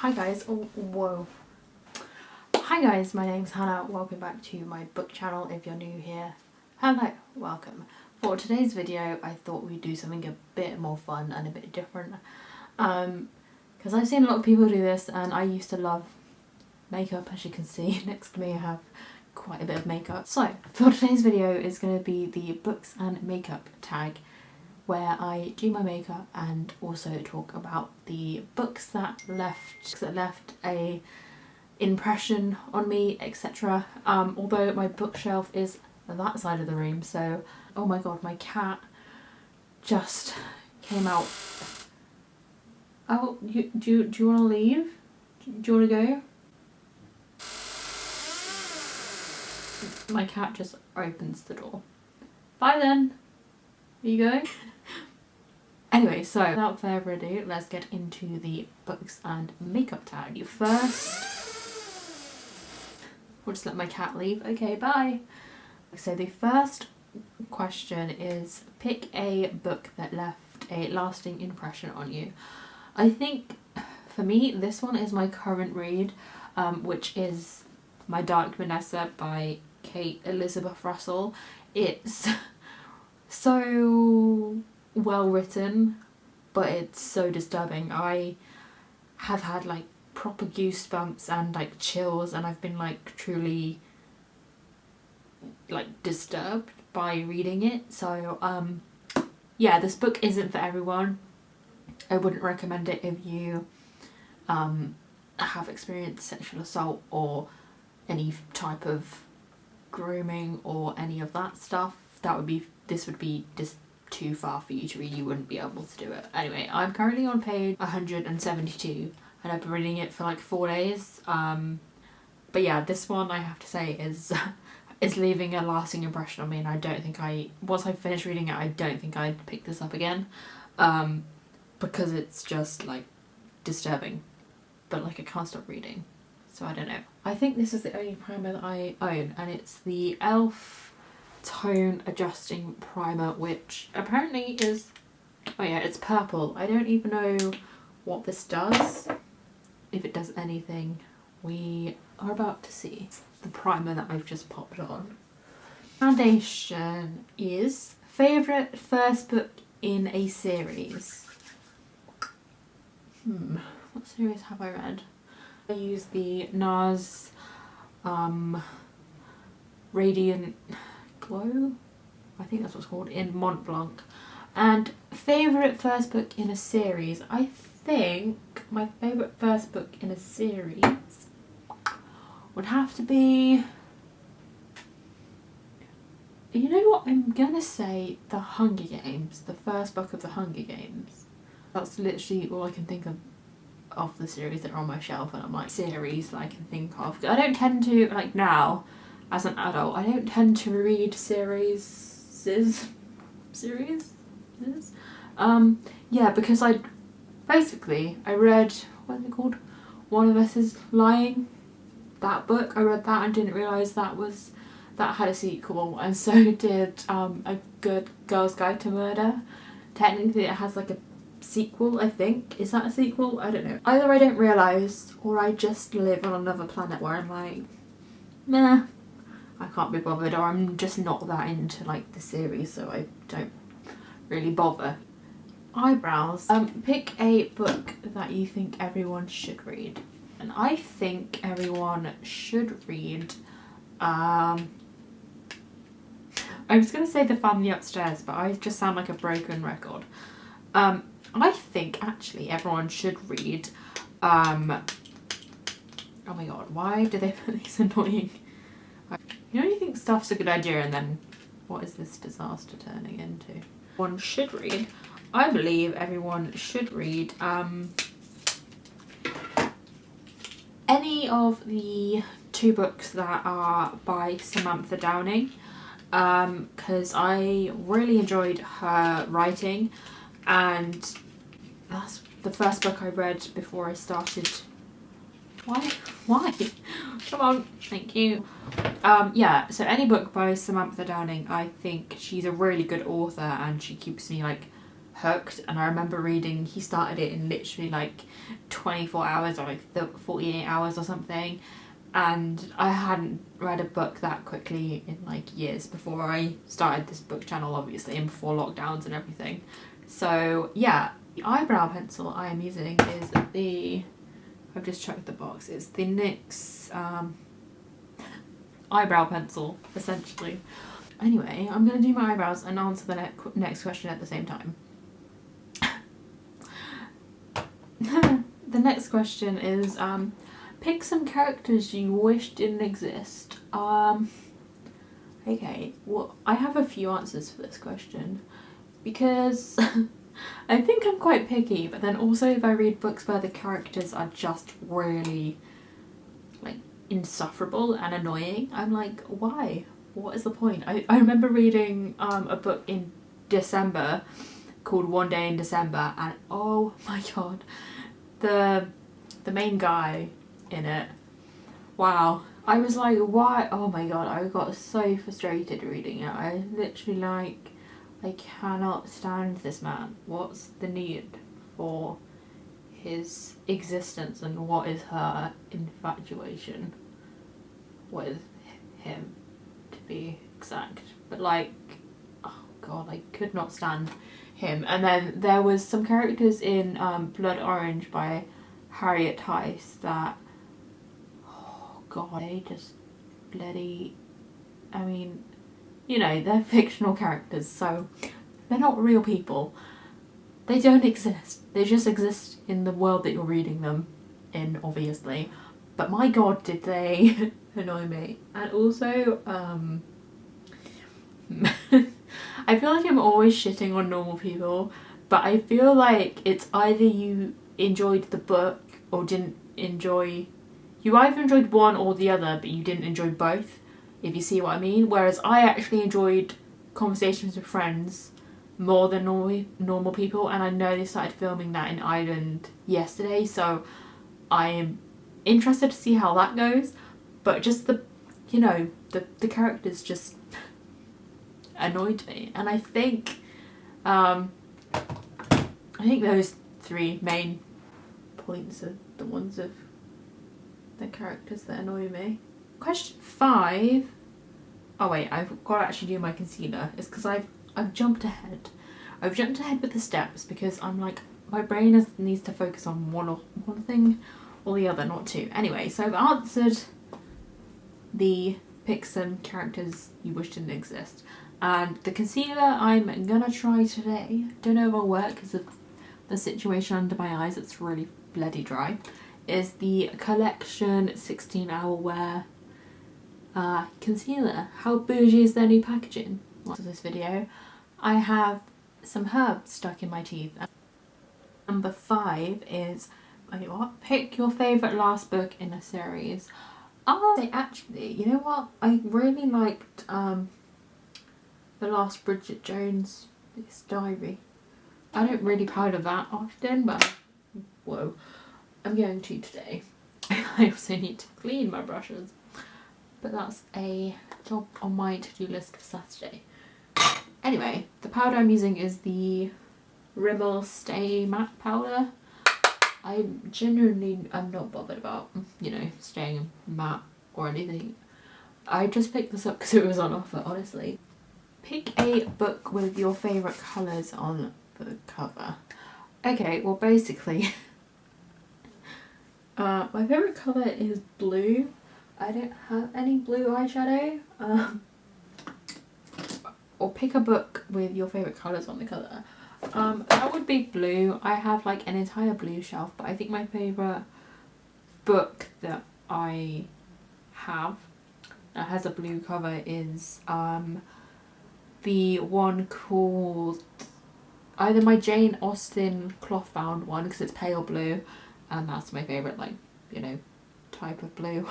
Hi guys, oh whoa. Hi guys, my name's Hannah, welcome back to my book channel if you're new here. Hello, welcome. For today's video I thought we'd do something a bit more fun and a bit different. Because I've seen a lot of people do this and I used to love makeup. As you can see next to me I have quite a bit of makeup. So for today's video is going to be the books and makeup tag, where I do my makeup and also talk about the books that left a impression on me, etc. Although my bookshelf is that side of the room, so oh my god, my cat just came out. Oh, do you want to leave? Do you want to go? My cat just opens the door. Bye then. Are you going? Anyway, so without further ado, let's get into the books and makeup tag. First, we'll just let my cat leave. Okay, bye. So the first question is, pick a book that left a lasting impression on you. I think for me this one is my current read, which is My Dark Vanessa by Kate Elizabeth Russell. It's so well written, but it's so disturbing. I have had like proper goosebumps and like chills, and I've been like truly like disturbed by reading it. So yeah, this book isn't for everyone. I wouldn't recommend it if you have experienced sexual assault or any type of grooming or any of that stuff. This would be just too far for you to read. You wouldn't be able to do it. Anyway, I'm currently on page 172 and I've been reading it for like 4 days. But yeah, this one I have to say is leaving a lasting impression on me, and I don't think once I finish reading it, I don't think I'd pick this up again, because it's just like disturbing, but like I can't stop reading, so I don't know. I think this is the only primer that I own, and it's the e.l.f. Tone Adjusting Primer, which apparently is, oh yeah, it's purple. I don't even know what this does, if it does anything. We are about to see. It's the primer that I've just popped on. Foundation is favourite first book in a series. What series have I read? I use the NARS Radiant Glow, I think that's what's called, in Mont Blanc. And favourite first book in a series, I think my favourite first book in a series would have to be, you know what, I'm gonna say The Hunger Games, the first book of The Hunger Games. That's literally all I can think of the series that are on my shelf, and I'm like, series that I can think of. I don't tend to, like now, as an adult, I don't tend to read series. Yeah, because I read, what's it called? One of Us Is Lying. That book, I read that and didn't realise that had a sequel, and so did A Good Girl's Guide to Murder. Technically it has like a sequel, I think. Is that a sequel? I don't know. Either I don't realise, or I just live on another planet where I'm like, meh, I can't be bothered, or I'm just not that into like the series, so I don't really bother. Eyebrows. Pick a book that you think everyone should read. And I think everyone should read, I was going to say The Family Upstairs, but I just sound like a broken record. I think actually everyone should read, oh my god, why do they put these annoying, you know, you think stuff's a good idea and then what is this disaster turning into? One should read, I believe everyone should read any of the 2 books that are by Samantha Downing, because I really enjoyed her writing, and that's the first book I read before I started. Why? Come on, thank you. Yeah, so any book by Samantha Downing, I think she's a really good author and she keeps me like hooked, and I remember reading, he started it in literally like 24 hours or like 48 hours or something, and I hadn't read a book that quickly in like years before I started this book channel, obviously, and before lockdowns and everything. So yeah, the eyebrow pencil I am using is the, I've just checked the box, it's the NYX eyebrow pencil, essentially. Anyway, I'm going to do my eyebrows and answer the next question at the same time. The next question is, pick some characters you wish didn't exist. Okay, well, I have a few answers for this question, because I think I'm quite picky, but then also if I read books where the characters are just really like insufferable and annoying, I'm like, why? What is the point? I remember reading a book in December called One Day in December, and oh my god, the main guy in it, wow, I was like, why? Oh my god, I got so frustrated reading it. I literally like, I cannot stand this man. What's the need for his existence, and what is her infatuation with him, to be exact? But like, oh god, I could not stand him. And then there was some characters in Blood Orange by Harriets that, oh god, they just bloody, I mean, you know, they're fictional characters, so they're not real people. They don't exist. They just exist in the world that you're reading them in, obviously. But my god, did they annoy me. And also, I feel like I'm always shitting on normal people, but I feel like it's either you enjoyed the book or didn't enjoy, you either enjoyed one or the other, but you didn't enjoy both, if you see what I mean. Whereas I actually enjoyed Conversations with Friends more than normal people, and I know they started filming that in Ireland yesterday, so I am interested to see how that goes. But just the, you know, the characters just annoyed me, and I think those three main points are the ones of the characters that annoy me. Question 5. Oh wait, I've got to actually do my concealer. It's because I've jumped ahead. I've jumped ahead with the steps because I'm like, my brain needs to focus on one thing or the other, not two. Anyway, so I've answered the pick some characters you wish didn't exist. And the concealer I'm gonna try today, don't know if it'll work because of the situation under my eyes, it's really bloody dry, is the Collection 16 Hour Wear concealer. How bougie is their new packaging? After this video, I have some herbs stuck in my teeth. Number 5 is, wait, what? Pick your favourite last book in a series. I'll say, actually, you know what? I really liked the last Bridget Jones diary. I don't really powder that often, but whoa, I'm going to today. I also need to clean my brushes, but that's a job on my to-do list for Saturday. Anyway, the powder I'm using is the Rimmel Stay Matte powder. I genuinely am not bothered about, you know, staying matte or anything. I just picked this up because it was on offer, honestly. Pick a book with your favourite colours on the cover. Okay, well basically, my favourite colour is blue. I don't have any blue eyeshadow. Or pick a book with your favourite colours on the cover. That would be blue. I have like an entire blue shelf, but I think my favourite book that I have that has a blue cover is the one called either my Jane Austen cloth bound one, because it's pale blue, and that's my favourite, like, you know, type of blue.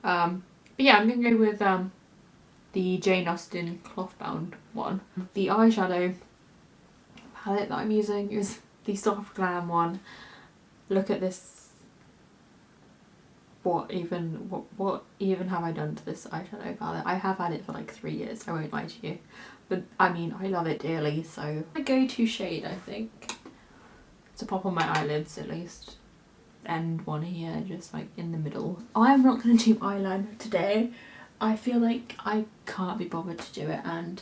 But yeah, I'm gonna go with the Jane Austen cloth bound one. The eyeshadow palette that I'm using is the Soft Glam one. Look at this what even have I done to this eyeshadow palette? I have had it for like 3 years, I won't lie to you. But I mean, I love it dearly, so my go-to shade, I think, to pop on my eyelids at least. End one here, just like in the middle. I'm not going to do eyeliner today. I feel like I can't be bothered to do it, and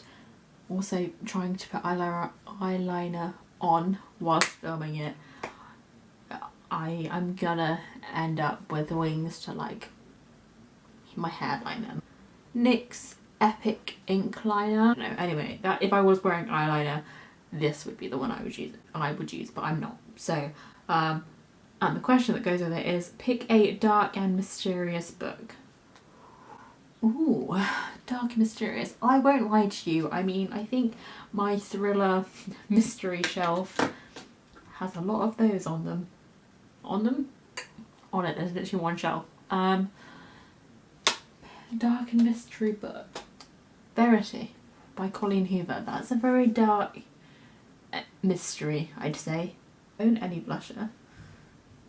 also trying to put eyeliner on whilst filming it, I'm gonna end up with wings to like my hairline. NYX Epic Ink Liner. No, anyway, that if I was wearing eyeliner, this would be the one I would use, but I'm not. So, and the question that goes with it is, pick a dark and mysterious book. Ooh, dark and mysterious. I won't lie to you. I mean, I think my thriller mystery shelf has a lot of those on them. On it, there's literally one shelf. Dark and mystery book. Verity by Colleen Hoover. That's a very dark mystery, I'd say. Own any blusher.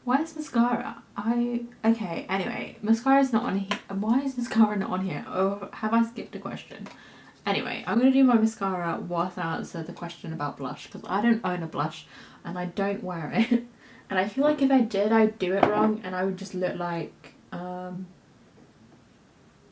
Where's mascara? Okay, anyway, mascara's not on here. Why is mascara not on here? Oh, have I skipped a question? Anyway, I'm going to do my mascara whilst I answer the question about blush, because I don't own a blush and I don't wear it. And I feel like if I did, I'd do it wrong and I would just look like a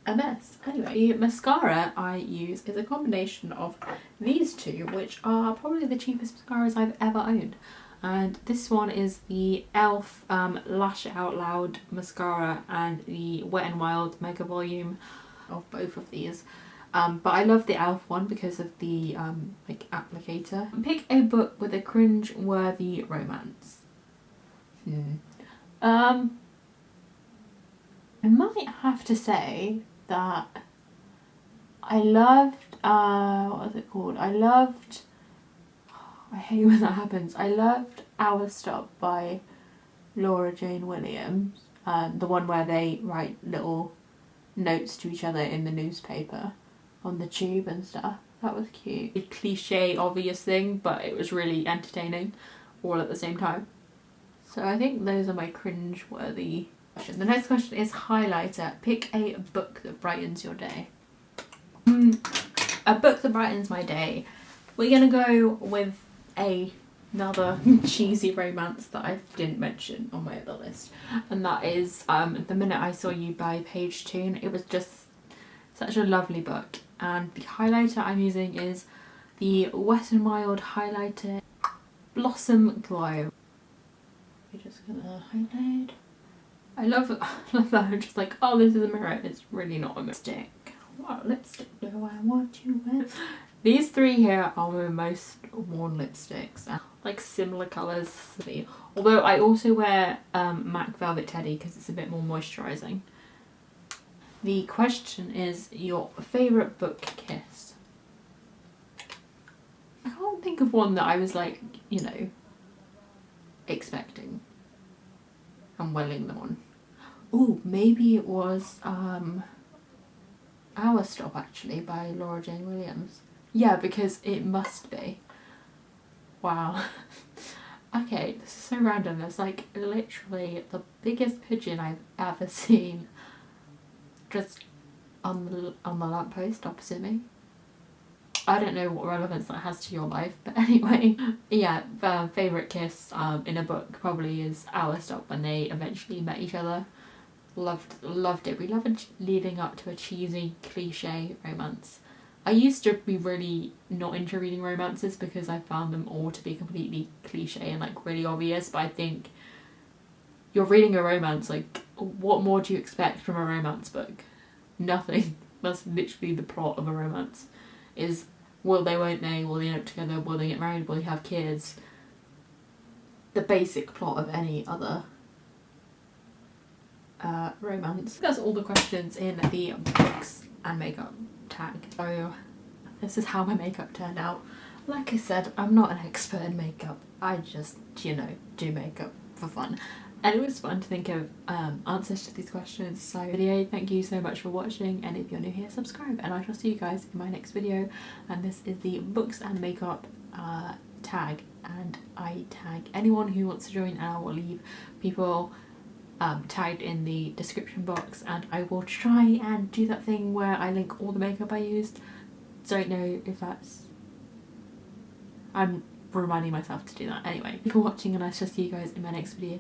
mess. Anyway, the mascara I use is a combination of these two, which are probably the cheapest mascaras I've ever owned. And this one is the e.l.f. Lash It Out Loud mascara and the Wet n Wild Mega Volume of both of these. But I love the e.l.f. one because of the like applicator. Pick a book with a cringe-worthy romance. I might have to say that I loved, what was it called? I hate when that happens. I loved Our Stop by Laura Jane Williams. The one where they write little notes to each other in the newspaper on the tube and stuff. That was cute. A cliche, obvious thing, but it was really entertaining all at the same time. So I think those are my cringe-worthy questions. The next question is highlighter. Pick a book that brightens your day. A book that brightens my day. We're gonna go with another cheesy romance that I didn't mention on my other list, and that is The Minute I Saw You by Paige Toon. It was just such a lovely book, and the highlighter I'm using is the Wet n Wild highlighter Blossom Glow. We're just gonna highlight. I love that I'm just like, oh, this is a mirror. It's really not a lipstick. What lipstick do I want you with? These three here are my most worn lipsticks, and like similar colours to me. Although I also wear MAC Velvet Teddy because it's a bit more moisturising. The question is your favourite book kiss. I can't think of one that I was like, you know, expecting and welling them on. Oh, maybe it was Our Stop actually by Laura Jane Williams. Yeah, because it must be. Wow. Okay, this is so random. There's like literally the biggest pigeon I've ever seen just on the lamppost opposite me. I don't know what relevance that has to your life, but anyway. Yeah, favourite kiss in a book probably is Our Stop, when they eventually met each other. Loved it. We loved leading up to a cheesy cliche romance. I used to be really not into reading romances because I found them all to be completely cliche and like really obvious, but I think you're reading a romance, like what more do you expect from a romance book? Nothing. That's literally the plot of a romance. Is will they, won't they, will they end up together, will they get married, will they have kids? The basic plot of any other romance. That's all the questions in the books and makeup tag. So this is how my makeup turned out. Like I said, I'm not an expert in makeup. I just, you know, do makeup for fun. And it was fun to think of answers to these questions. So video, thank you so much for watching, and if you're new here, subscribe, and I shall see you guys in my next video. And this is the books and makeup tag, and I tag anyone who wants to join, and I will leave people tagged in the description box, and I will try and do that thing where I link all the makeup I used. Don't know if that's... I'm reminding myself to do that. Anyway, thank you for watching, and I shall see you guys in my next video.